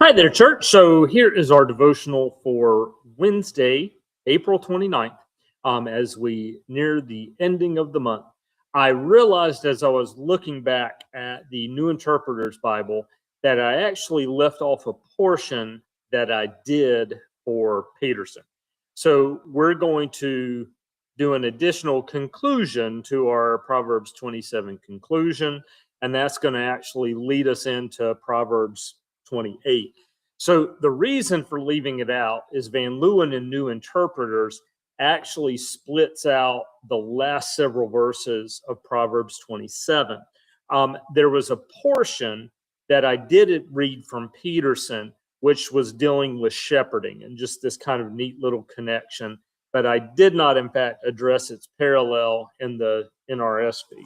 Hi there, church. So here is our devotional for Wednesday, April 29th. As we near the ending of the month, I realized as I was looking back at the New Interpreter's Bible that I actually left off a portion that I did for Peterson. So we're going to do an additional conclusion to our Proverbs 27 conclusion, and that's going to actually lead us into Proverbs 28. So the reason for leaving it out is Van Leeuwen in New Interpreters actually splits out the last several verses of Proverbs 27. There was a portion that I did read from Peterson, which was dealing with shepherding and just this kind of neat little connection, but I did not, in fact, address its parallel in the NRSV.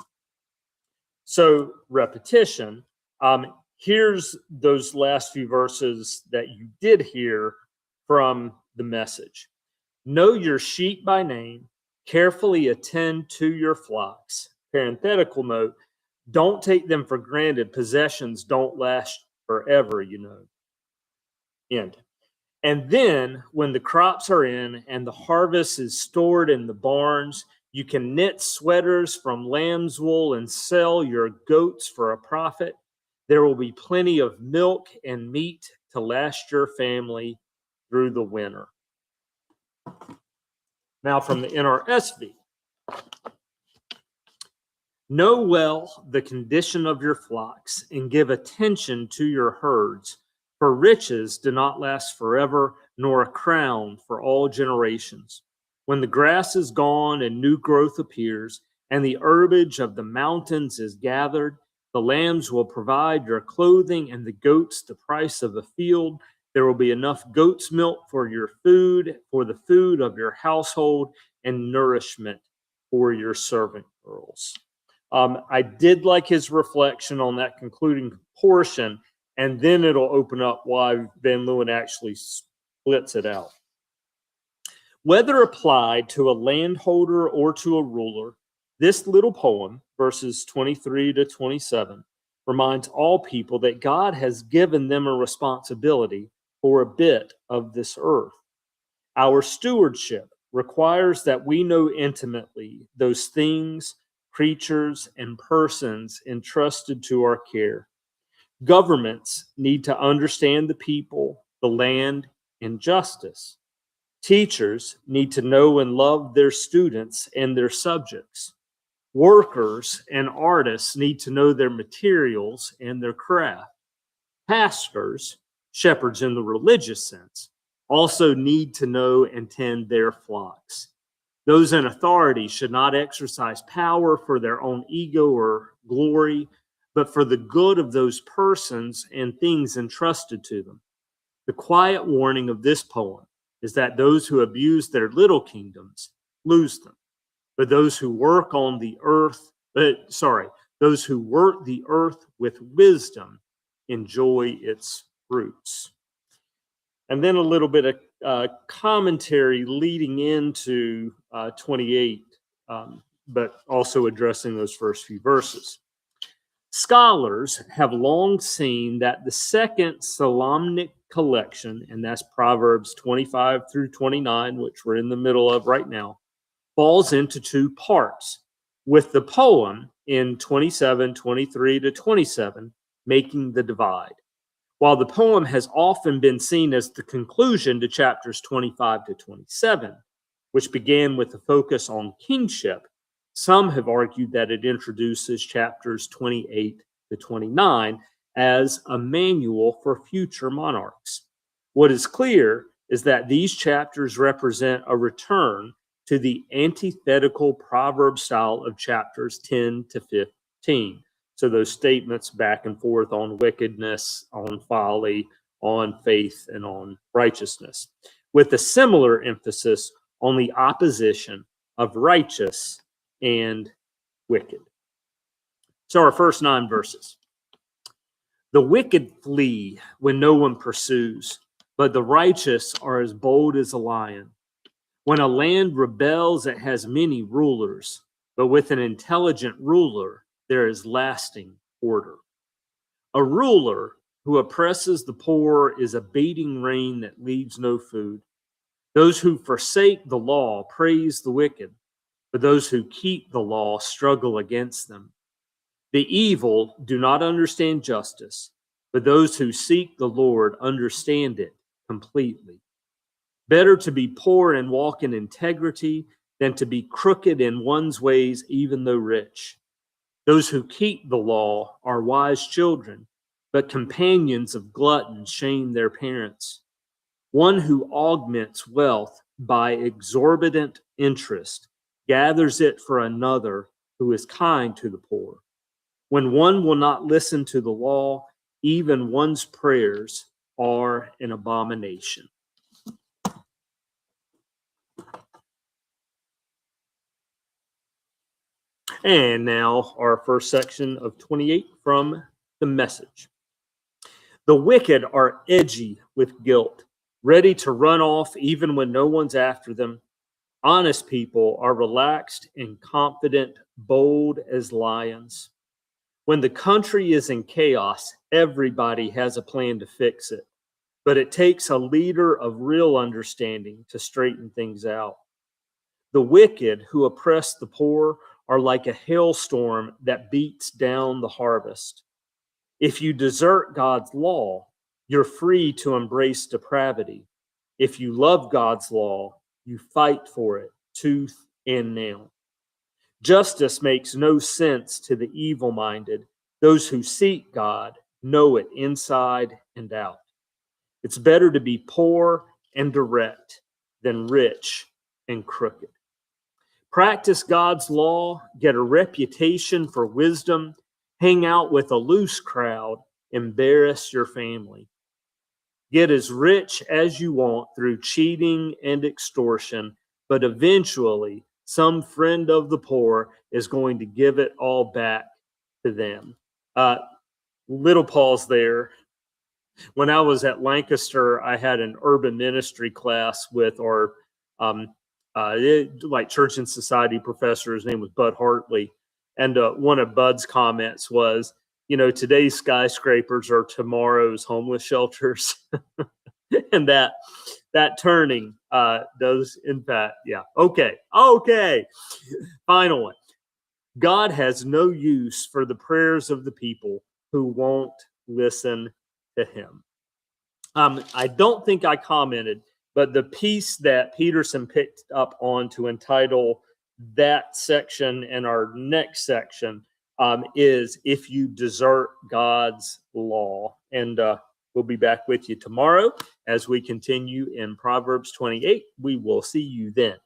So repetition. Here's those last few verses that you did hear from the Message. Know your sheep by name, carefully attend to your flocks. Parenthetical note, don't take them for granted. Possessions don't last forever, you know. End. And then when the crops are in and the harvest is stored in the barns, you can knit sweaters from lamb's wool and sell your goats for a profit. There will be plenty of milk and meat to last your family through the winter. Now from the NRSV. Know well the condition of your flocks and give attention to your herds, for riches do not last forever, nor a crown for all generations. When the grass is gone and new growth appears, and the herbage of the mountains is gathered, the lambs will provide your clothing and the goats the price of a field. There will be enough goat's milk for your food, for the food of your household, and nourishment for your servant girls. I did like his reflection on that concluding portion, and then it'll open up why Van Leeuwen actually splits it out. Whether applied to a landholder or to a ruler, this little poem, verses 23 to 27, reminds all people that God has given them a responsibility for a bit of this earth. Our stewardship requires that we know intimately those things, creatures, and persons entrusted to our care. Governments need to understand the people, the land, and justice. Teachers need to know and love their students and their subjects. Workers and artists need to know their materials and their craft. Pastors, shepherds in the religious sense, also need to know and tend their flocks. Those in authority should not exercise power for their own ego or glory, but for the good of those persons and things entrusted to them. The quiet warning of this poem is that those who abuse their little kingdoms lose them. But those who work on the earth, those who work the earth with wisdom enjoy its fruits. And then a little bit of commentary leading into 28, but also addressing those first few verses. Scholars have long seen that the second Solomonic collection, and that's Proverbs 25 through 29, which we're in the middle of right now, falls into two parts, with the poem in 27, 23 to 27 making the divide. While the poem has often been seen as the conclusion to chapters 25 to 27, which began with a focus on kingship, some have argued that it introduces chapters 28 to 29 as a manual for future monarchs. What is clear is that these chapters represent a return to the antithetical proverb style of chapters 10 to 15. So those statements back and forth on wickedness, on folly, on faith, and on righteousness, with a similar emphasis on the opposition of righteous and wicked. So our first 9 verses. The wicked flee when no one pursues, but the righteous are as bold as a lion. When a land rebels, it has many rulers, but with an intelligent ruler, there is lasting order. A ruler who oppresses the poor is a beating rain that leaves no food. Those who forsake the law praise the wicked, but those who keep the law struggle against them. The evil do not understand justice, but those who seek the Lord understand it completely. Better to be poor and walk in integrity than to be crooked in one's ways, even though rich. Those who keep the law are wise children, but companions of gluttons shame their parents. One who augments wealth by exorbitant interest gathers it for another who is kind to the poor. When one will not listen to the law, even one's prayers are an abomination. And now our first section of 28 from the Message. The wicked are edgy with guilt, ready to run off even when no one's after them. Honest people are relaxed and confident, bold as lions. When the country is in chaos, everybody has a plan to fix it. But it takes a leader of real understanding to straighten things out. The wicked who oppress the poor are like a hailstorm that beats down the harvest. If you desert God's law, you're free to embrace depravity. If you love God's law, you fight for it tooth and nail. Justice makes no sense to the evil-minded. Those who seek God know it inside and out. It's better to be poor and direct than rich and crooked. Practice God's law, get a reputation for wisdom, hang out with a loose crowd, embarrass your family. Get as rich as you want through cheating and extortion, but eventually some friend of the poor is going to give it all back to them. Little pause there. When I was at Lancaster, I had an urban ministry class with our like church and society professor. His name was Bud Hartley. And one of Bud's comments was, today's skyscrapers are tomorrow's homeless shelters. And that turning does, in fact, yeah. Okay. Final one. God has no use for the prayers of the people who won't listen to him. I don't think I commented, but the piece that Peterson picked up on to entitle that section and our next section is If You Desert God's Law. And we'll be back with you tomorrow as we continue in Proverbs 28. We will see you then.